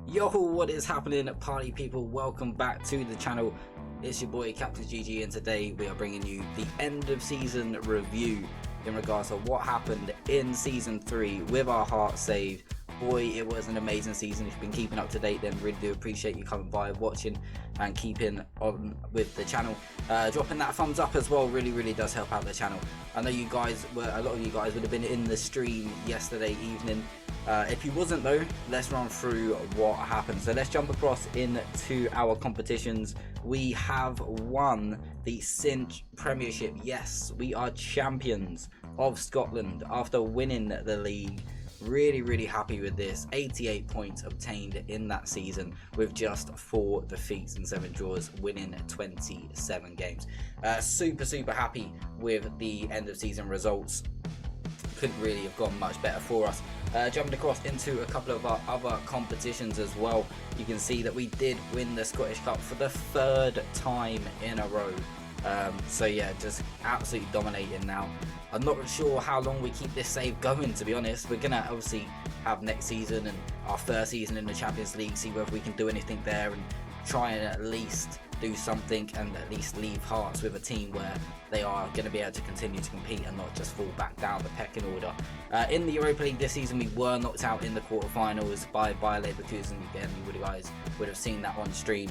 Yo, what is happening, party people? Welcome back to the channel. It's your boy Captain GG, and today we are bringing you the end of season review in regards to what happened in season 3 with our heart saved. Boy, it was an amazing season. If you've been keeping up to date, then really do appreciate you coming by, watching and keeping on with the channel. Dropping that thumbs up as well really does help out the channel. I know you guys were, a lot of you guys would have been in the stream yesterday evening. If you wasn't though, let's run through what happened. So let's jump across into our competitions. We have won the Cinch Premiership. Yes, we are champions of Scotland after winning the league. Really happy with this. 88 points obtained in that season with just 4 defeats and 7 draws, winning 27 games. Super happy with the end of season results. Couldn't really have gone much better for us. Jumping across into a couple of our other competitions as well, you can see that we did win the Scottish Cup for the 3rd time in a row. So yeah, just absolutely dominating now. I'm not sure how long we keep this save going, to be honest. We're gonna obviously have next season and our first season in the Champions League, see whether we can do anything there and try and at least do something and at least leave Hearts with a team where they are going to be able to continue to compete and not just fall back down the pecking order. In the Europa League this season, we were knocked out in the quarterfinals by Leverkusen. Again, you guys would have seen that on stream.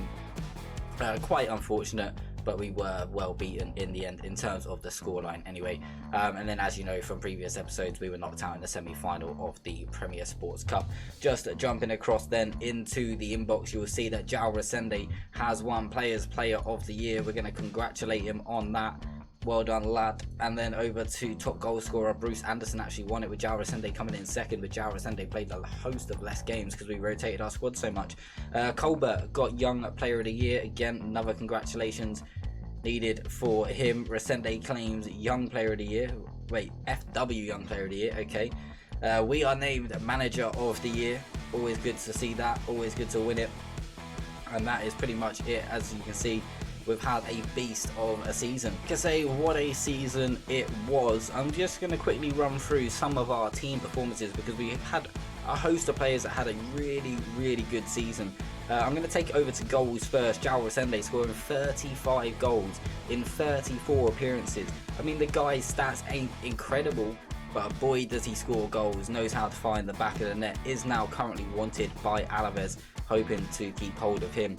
Quite unfortunate, but we were well beaten in the end in terms of the scoreline anyway. And then, as you know from previous episodes, we were knocked out in the semi-final of the Premier Sports Cup. Just jumping across then into the inbox, you will see that João Resende has won Players Player of the Year. We're going to congratulate him on that. Well done, lad. And then over to top goal scorer Bruce Anderson actually won it, with João Resende coming in second. But João Resende played a host of less games because we rotated our squad so much. Colbert got Young Player of the Year. Again, another congratulations needed for him. Resende claims Young Player of the Year. Wait, FW Young Player of the Year. Okay. We are named Manager of the Year. Always good to see that. Always good to win it. And that is pretty much it. As you can see, we've had a beast of a season. I can say what a season it was. I'm just going to quickly run through some of our team performances because we had a host of players that had a really good season. I'm going to take it over to goals first. João Resende scoring 35 goals in 34 appearances. I mean, the guy's stats ain't incredible, but boy does he score goals. Knows how to find the back of the net. Is now currently wanted by Alaves, hoping to keep hold of him.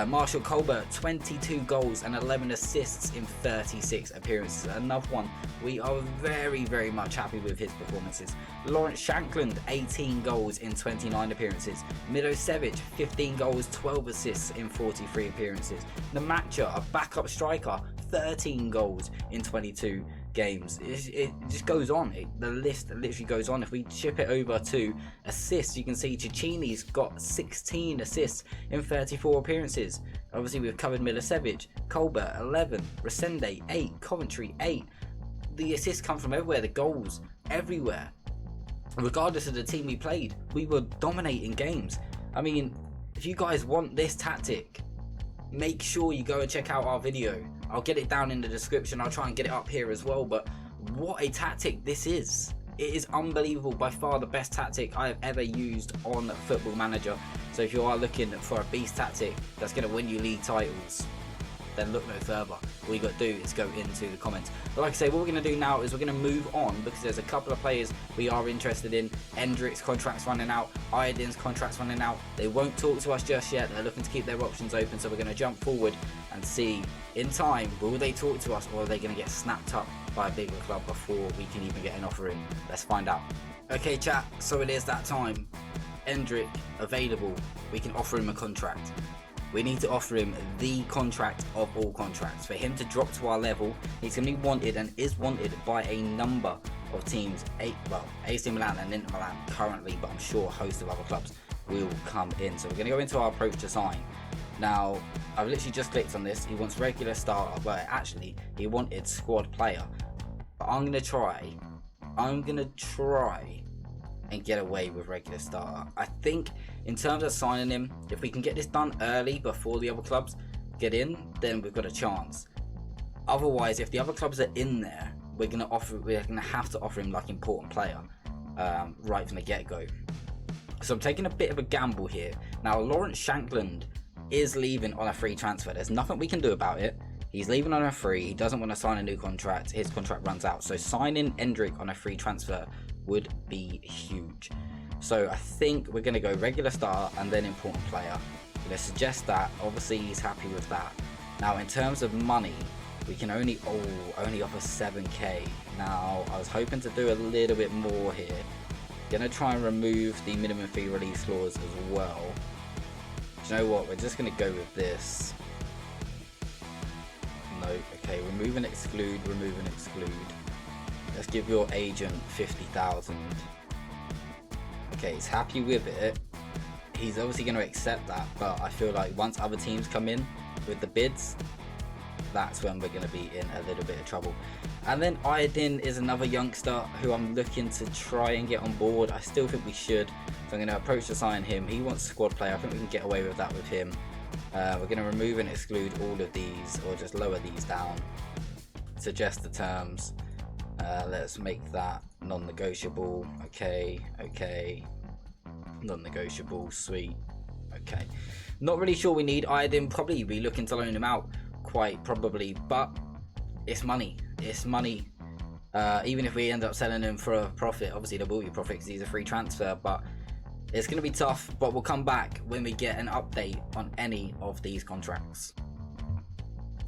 Marshall Colbert, 22 goals and 11 assists in 36 appearances. Another one we are very much happy with his performances. Lawrence Shankland, 18 goals in 29 appearances. Milosevic, 15 goals, 12 assists in 43 appearances. Namacha, a backup striker, 13 goals in 22 games. It just goes on. The list literally goes on. If we ship it over to assists, you can see Cicchini's got 16 assists in 34 appearances. Obviously, we've covered Milosevic. Colbert 11, Resende 8, Coventry 8. The assists come from everywhere, the goals everywhere. Regardless of the team we played, we were dominating games. I mean, if you guys want this tactic, make sure you go and check out our video. I'll get it down in the description. I'll try and get it up here as well. But what a tactic this is. It is unbelievable. By far the best tactic I have ever used on Football Manager. So if you are looking for a beast tactic that's going to win you league titles, then look no further. All you got to do is go into the comments. But like I say, what we're going to do now is we're going to move on because there's a couple of players we are interested in. Endrick's contract's running out. Iodin's contract's running out. They won't talk to us just yet. They're looking to keep their options open. So we're going to jump forward and see in time, will they talk to us or are they going to get snapped up by a bigger club before we can even get an offer in? Let's find out. Okay, chat. So it is that time. Endrick available. We can offer him a contract. We need to offer him the contract of all contracts. For him to drop to our level, he's going to be wanted and is wanted by a number of teams. AC Milan and Inter Milan currently, but I'm sure a host of other clubs will come in. So we're going to go into our approach to sign. Now, I've literally just clicked on this. He wants regular starter, but actually he wanted squad player. But I'm going to try and get away with regular starter. I think in terms of signing him, if we can get this done early before the other clubs get in, then we've got a chance. Otherwise, if the other clubs are in there, we're gonna have to offer him like important player right from the get-go. So I'm taking a bit of a gamble here. Now, Lawrence Shankland is leaving on a free transfer. There's nothing we can do about it. He's leaving on a free. He doesn't want to sign a new contract. His contract runs out. So signing Endrick on a free transfer would be huge. So I think we're going to go regular starter and then important player. I'm going to suggest that. Obviously, he's happy with that. Now, in terms of money, we can only offer 7k. Now, I was hoping to do a little bit more here. Gonna try and remove the minimum fee release clause as well. Do you know what? We're just gonna go with this. No, okay, remove and exclude, remove and exclude. Let's give your agent 50,000. Okay, he's happy with it. He's obviously gonna accept that, but I feel like once other teams come in with the bids, that's when we're going to be in a little bit of trouble. And then Iodin is another youngster who I'm looking to try and get on board. I still think we should, so I'm going to approach to sign him. He wants squad player. I think we can get away with that with him. We're going to remove and exclude all of these, or just lower these down. Suggest the terms. Let's make that non-negotiable. Okay, non-negotiable. Sweet. Okay, not really sure we need Iodin. Probably be looking to loan him out, quite probably, but it's money. Even if we end up selling him for a profit, obviously there will be profit because he's a free transfer, but it's going to be tough. But we'll come back when we get an update on any of these contracts.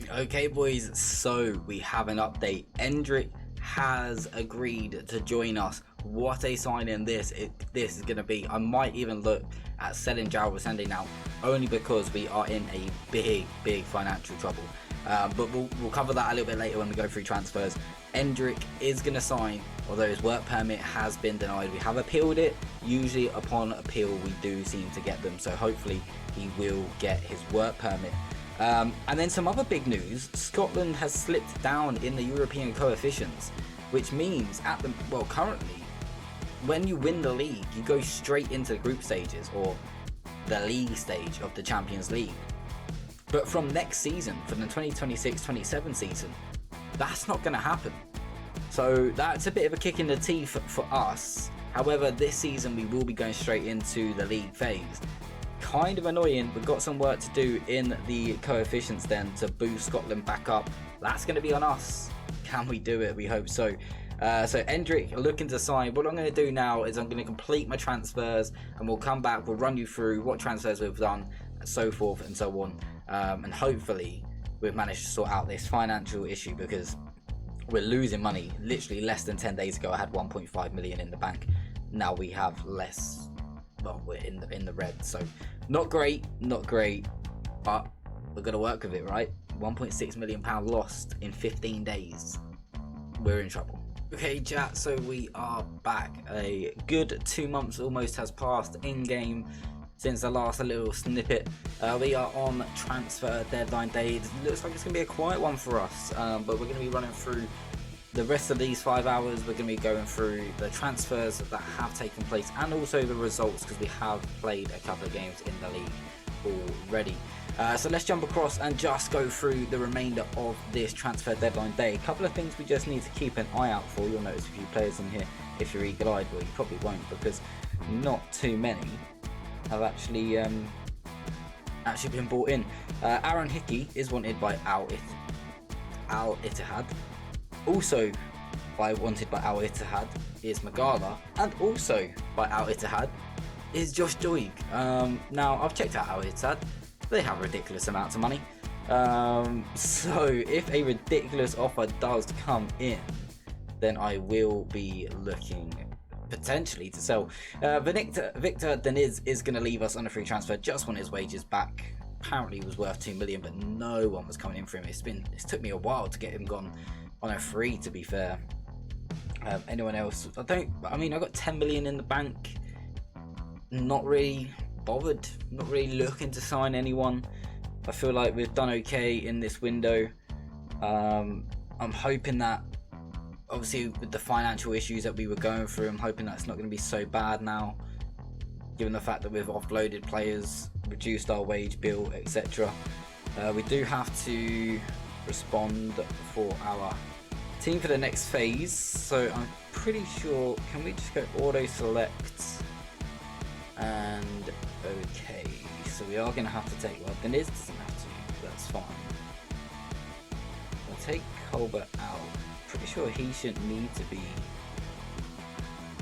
Okay boys, so we have an update. Endrick has agreed to join us. What a signing this is going to be. I might even look at selling Jarrell Sunday now, only because we are in a big financial trouble. But we'll cover that a little bit later when we go through transfers. Endrick is going to sign, although his work permit has been denied. We have appealed it. Usually upon appeal we do seem to get them, so hopefully he will get his work permit. And then some other big news. Scotland has slipped down in the European coefficients, which means currently when you win the league, you go straight into the group stages, or the league stage of the Champions League. But from next season, from the 2026-27 season, that's not going to happen. So that's a bit of a kick in the teeth for us. However, this season we will be going straight into the league phase. Kind of annoying. We've got some work to do in the coefficients then to boost Scotland back up. That's going to be on us. Can we do it? We hope so. So Endrick looking to sign. What I'm going to do now is I'm going to complete my transfers, and we'll come back. We'll run you through what transfers we've done, and so forth and so on. And hopefully we've managed to sort out this financial issue, because we're losing money. Literally less than 10 days ago I had 1.5 million in the bank. Now we have less. Well, we're in the red, so not great, but we're gonna work with it, right? 1.6 million pound lost in 15 days. We're in trouble. Okay chat, so we are back. A good 2 months almost has passed in game since the last little snippet. We are on transfer deadline day. It looks like it's gonna be a quiet one for us, but we're gonna be running through the rest of these 5 hours. We're going to be going through the transfers that have taken place, and also the results, because we have played a couple of games in the league already. So let's jump across and just go through the remainder of this transfer deadline day. A couple of things we just need to keep an eye out for. You'll notice a few players in here if you're eagle-eyed. Well, you probably won't, because not too many have actually been brought in. Aaron Hickey is wanted by Al Ittihad. Also wanted by Al Ittihad is Magala, and also by Al Ittihad is Josh Doig. Now I've checked out Al Ittihad. They have ridiculous amounts of money. So if a ridiculous offer does come in, then I will be looking potentially to sell. Victor Deniz is going to leave us on a free transfer. Just want his wages back. Apparently he was worth 2 million, but no one was coming in for him. It's took me a while to get him gone on a free, to be fair. Anyone else? I got 10 million in the bank. Not really bothered, not really looking to sign anyone. I feel like we've done okay in this window. I'm hoping that, obviously with the financial issues that we were going through, I'm hoping that's not going to be so bad now, given the fact that we've offloaded players, reduced our wage bill, etc. We do have to respond for our team for the next phase, so I'm pretty sure, can we just go auto select? And okay, so we are going to have to take, well, Deniz doesn't have to, that's fine. We'll take Colbert out. Pretty sure he shouldn't need to be.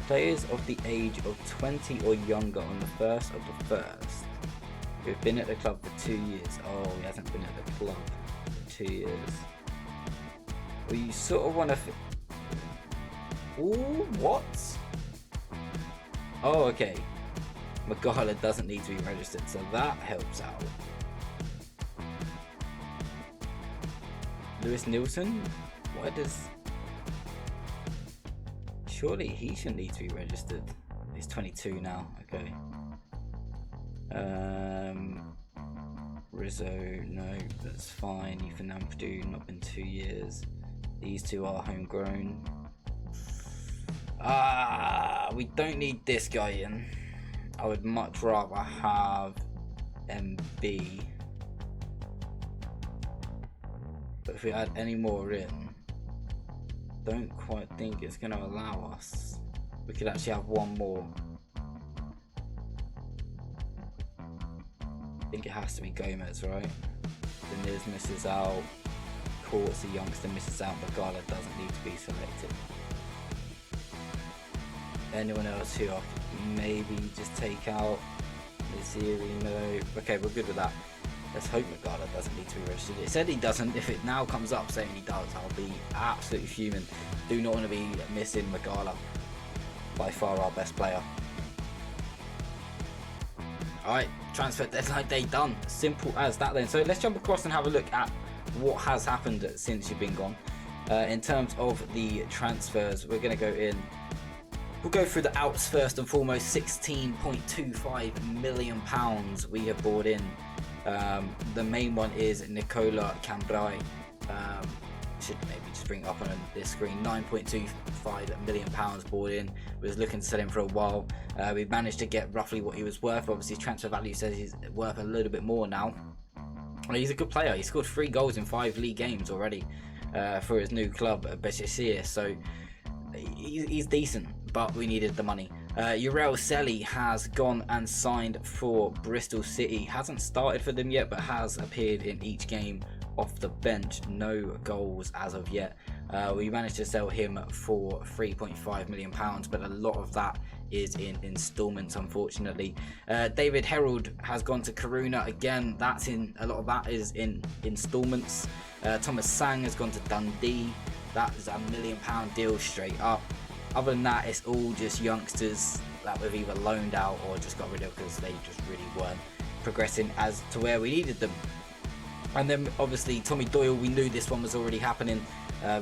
Players of the age of 20 or younger on the 1st of the 1st who've been at the club for 2 years. Oh, he hasn't been at the club for 2 years. Well, you sort of want to... Ooh, what? Oh, okay. Magala doesn't need to be registered, so that helps out. Lewis Nielsen? Why does... Surely he shouldn't need to be registered. He's 22 now, okay. Rizzo, no, that's fine. Ethan Ampadu, not been 2 years. These two are homegrown. We don't need this guy in. I would much rather have MB. But if we add any more in, don't quite think it's going to allow us. We could actually have one more. I think it has to be Gomez, right? Deniz misses out. Courts, the youngster, misses out. Magala doesn't need to be selected. Anyone else who I could maybe just take out? Naziri, no. Okay, we're good with that. Let's hope Magala doesn't need to be registered. It said he doesn't. If it now comes up saying he does, I'll be absolutely fuming. Do not want to be missing Magala. By far our best player. Alright, transfer deadline day done. Simple as that then. So let's jump across and have a look at what has happened since you've been gone. In terms of the transfers, we're going to go in. We'll go through the outs first and foremost. £16.25 million we have brought in. The main one is Nicola Cambrai. Should maybe just bring it up on this screen. £9.25 million bought in. We was looking to sell him for a while. We managed to get roughly what he was worth. Obviously, transfer value says he's worth a little bit more now. He's a good player. He scored 3 goals in 5 league games already for his new club, Beşiktaş. So he's decent, but we needed the money. Uriel Selly has gone and signed for Bristol City. Hasn't started for them yet, but has appeared in each game off the bench. No goals as of yet. We managed to sell him for £3.5 million, but a lot of that is in installments, unfortunately. David Herold has gone to Karuna again. A lot of that is in installments. Thomas Sang has gone to Dundee. That is a £1 million deal straight up. Other than that, it's all just youngsters that we've either loaned out or just got rid of because they just really weren't progressing as to where we needed them. And then obviously Tommy Doyle, we knew this one was already happening.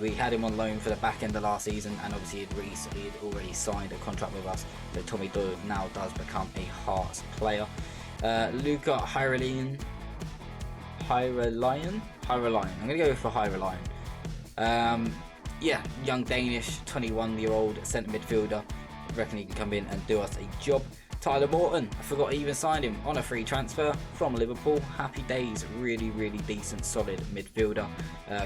We had him on loan for the back end of last season, and obviously he had already signed a contract with us. So Tommy Doyle now does become a Hearts player. Luca Hyrelian. I'm going to go for Hyrelian. Yeah, young Danish, 21-year-old centre midfielder. Reckon he can come in and do us a job. Tyler Morton, I forgot I even signed him on a free transfer from Liverpool. Happy days, really, really decent, solid midfielder.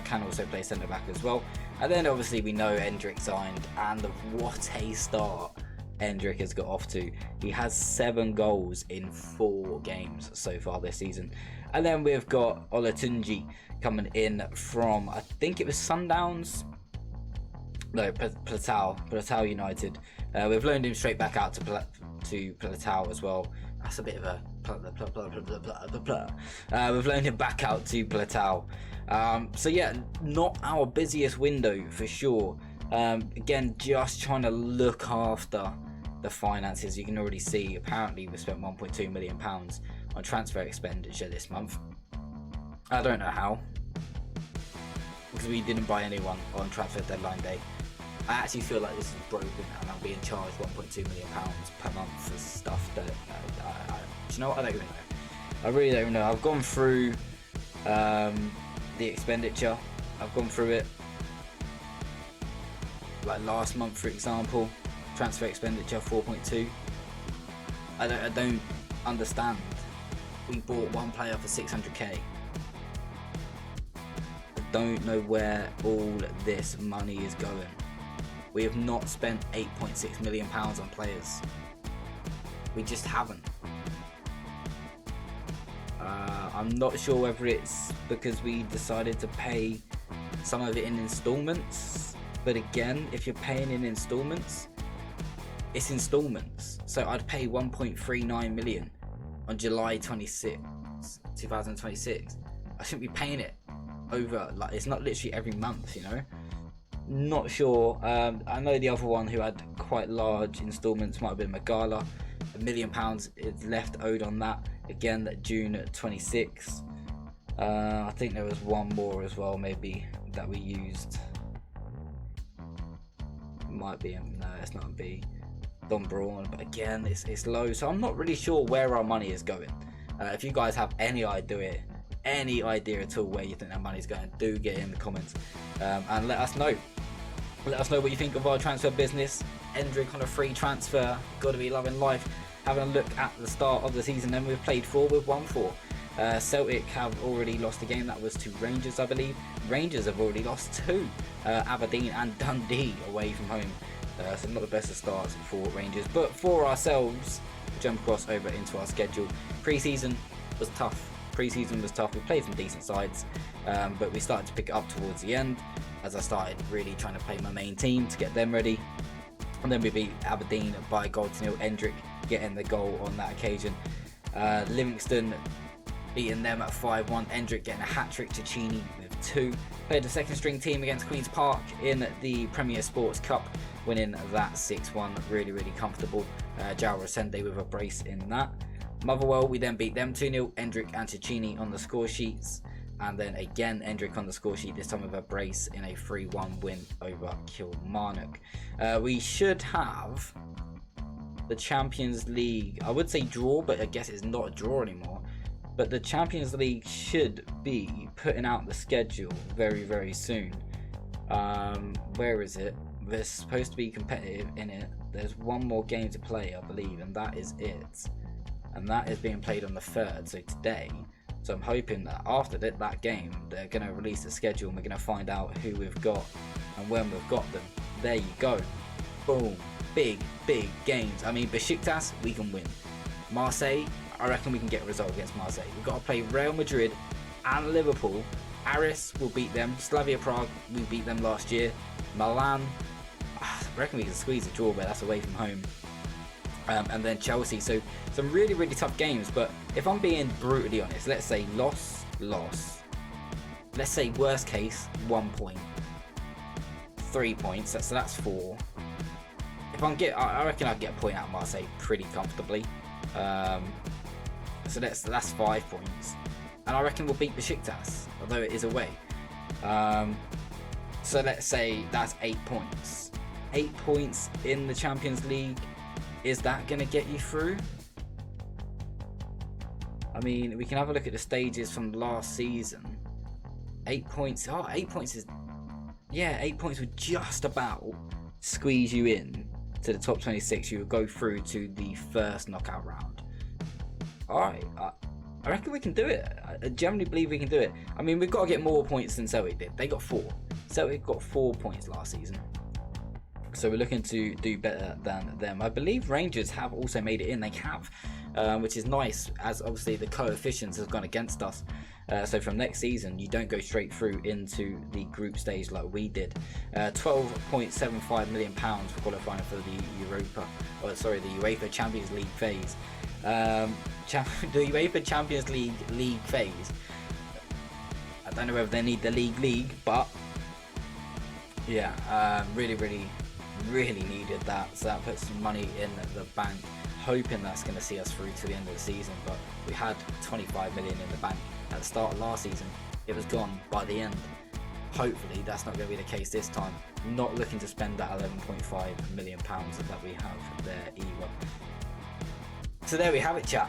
Can also play centre back as well. And then obviously we know Endrick signed, and what a start Endrick has got off to. He has 7 goals in 4 games so far this season. And then we've got Olatunji coming in from, I think it was Sundowns. No, Platau United. We've loaned him straight back out to Platau as well. That's a bit of a we've loaned him back out to Platau. So yeah, not our busiest window for sure. Again, just trying to look after the finances. You can already see apparently we spent £1.2 million on transfer expenditure this month. I don't know how, because we didn't buy anyone on transfer deadline day. I actually feel like this is broken and I'm being charged £1.2 million per month for stuff that do you know what? I don't even know. I really don't know. I've gone through the expenditure. I've gone through it. Like last month, for example, transfer expenditure 4.2. I don't understand. We bought one player for 600k. I don't know where all this money is going. We have not spent £8.6 million on players. We just haven't. I'm not sure whether it's because we decided to pay some of it in installments, but again, if you're paying in installments, it's installments. So I'd pay 1.39 million on July 26, 2026. I shouldn't be paying it over, like, it's not literally every month, you know. Not sure. I know the other one who had quite large installments might have been Magala. £1 million is left owed on that. Again, that June 26. I think there was one more as well, maybe, that we used. Might be, no, it's not a B. Don Braun, but again, it's low, so I'm not really sure where our money is going. If you guys have any idea at all where you think that money's going, do get in the comments and let us know. Let us know what you think of our transfer business. Endrick on a free transfer, gotta be loving life. Having a look at the start of the season, then we've played 4, we've won 4. Celtic have already lost a game, that was to Rangers, I believe. Rangers have already lost 2, Aberdeen and Dundee away from home. So not the best of starts for Rangers, but for ourselves, jump across over into our schedule. Pre-season was tough. We played some decent sides, but we started to pick it up towards the end as I started really trying to play my main team to get them ready. And then we beat Aberdeen by 1-0. Endrick getting the goal on that occasion. Livingston beating them at 5-1. Endrick getting a hat-trick to Cheney with 2. Played the second string team against Queen's Park in the Premier Sports Cup, winning that 6-1. Really, really comfortable. João Resende with a brace in that. Motherwell, we then beat them 2-0. Endrick and Cecchini on the score sheets. And then again, Endrick on the score sheet, this time with a brace in a 3-1 win over Kilmarnock. We should have the Champions League, I would say draw, but I guess it's not a draw anymore. But the Champions League should be putting out the schedule very, very soon. Where is it? We're supposed to be competitive in it. There's one more game to play, I believe, and that is it. And that is being played on the 3rd, so today. So I'm hoping that after that game, they're going to release the schedule and we're going to find out who we've got and when we've got them. There you go. Boom. Big, big games. I mean, Besiktas, we can win. Marseille, I reckon we can get a result against Marseille. We've got to play Real Madrid and Liverpool. Aris will beat them. Slavia Prague, we beat them last year. Milan, I reckon we can squeeze a draw, but that's away from home. And then Chelsea. So some really, really tough games. But if I'm being brutally honest, let's say loss. Let's say worst case, 1 point. 3 points, so that's 4. If I reckon I'd get a point out of Marseille pretty comfortably. So that's 5 points. And I reckon we'll beat Besiktas, although it is away. So let's say that's 8 points. 8 points in the Champions League. Is that going to get you through? I mean, we can have a look at the stages from last season. 8 points. Oh, 8 points is... Yeah, 8 points would just about squeeze you in to the top 26. You would go through to the first knockout round. Alright, I reckon we can do it. I generally believe we can do it. I mean, we've got to get more points than Celtic did. They got 4. Celtic got 4 points last season. So we're looking to do better than them. I believe Rangers have also made it in. They have, which is nice, as obviously the coefficients have gone against us. So from next season, you don't go straight through into the group stage like we did. £12.75 million for qualifying for the UEFA Champions League phase. The UEFA Champions League phase. I don't know whether they need the league, but yeah, really needed that. So that puts some money in the bank, hoping that's going to see us through to the end of the season. But we had 25 million in the bank at the start of last season. It was gone by the end. Hopefully that's not going to be the case this time. Not looking to spend that £11.5 million that we have there either. So there we have it, chat.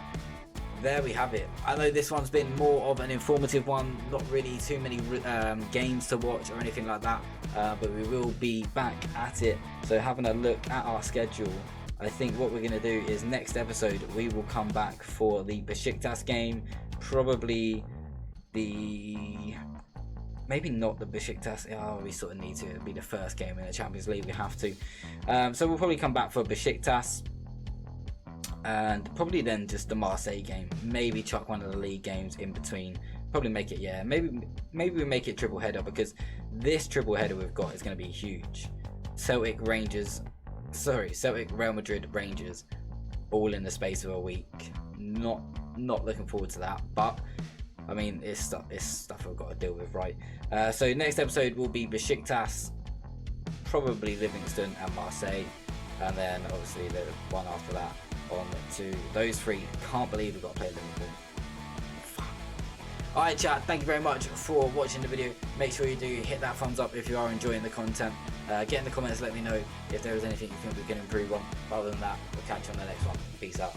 There we have it. I know this one's been more of an informative one, not really too many games to watch or anything like that, but we will be back at it. So having a look at our schedule, I think what we're going to do is next episode we will come back for the Besiktas game, probably maybe not the Besiktas. Oh, we sort of need to. It'll be the first game in the Champions League. We have to. So we'll probably come back for Besiktas. and probably then just the Marseille game. Maybe chuck one of the league games in between. Probably make it, yeah, maybe we make it triple header, because this triple header we've got is going to be huge. Celtic, Real Madrid, Rangers, all in the space of a week. Not looking forward to that, but I mean, it's stuff I've got to deal with, right? So next episode will be Besiktas, probably Livingston and Marseille, and then obviously the one after that on to those three. Can't believe we've got to play Liverpool. Alright chat, thank you very much for watching the video. Make sure you do hit that thumbs up if you are enjoying the content. Get in the comments, let me know if there is anything you think we can improve on. Other than that, we'll catch you on the next one. Peace out.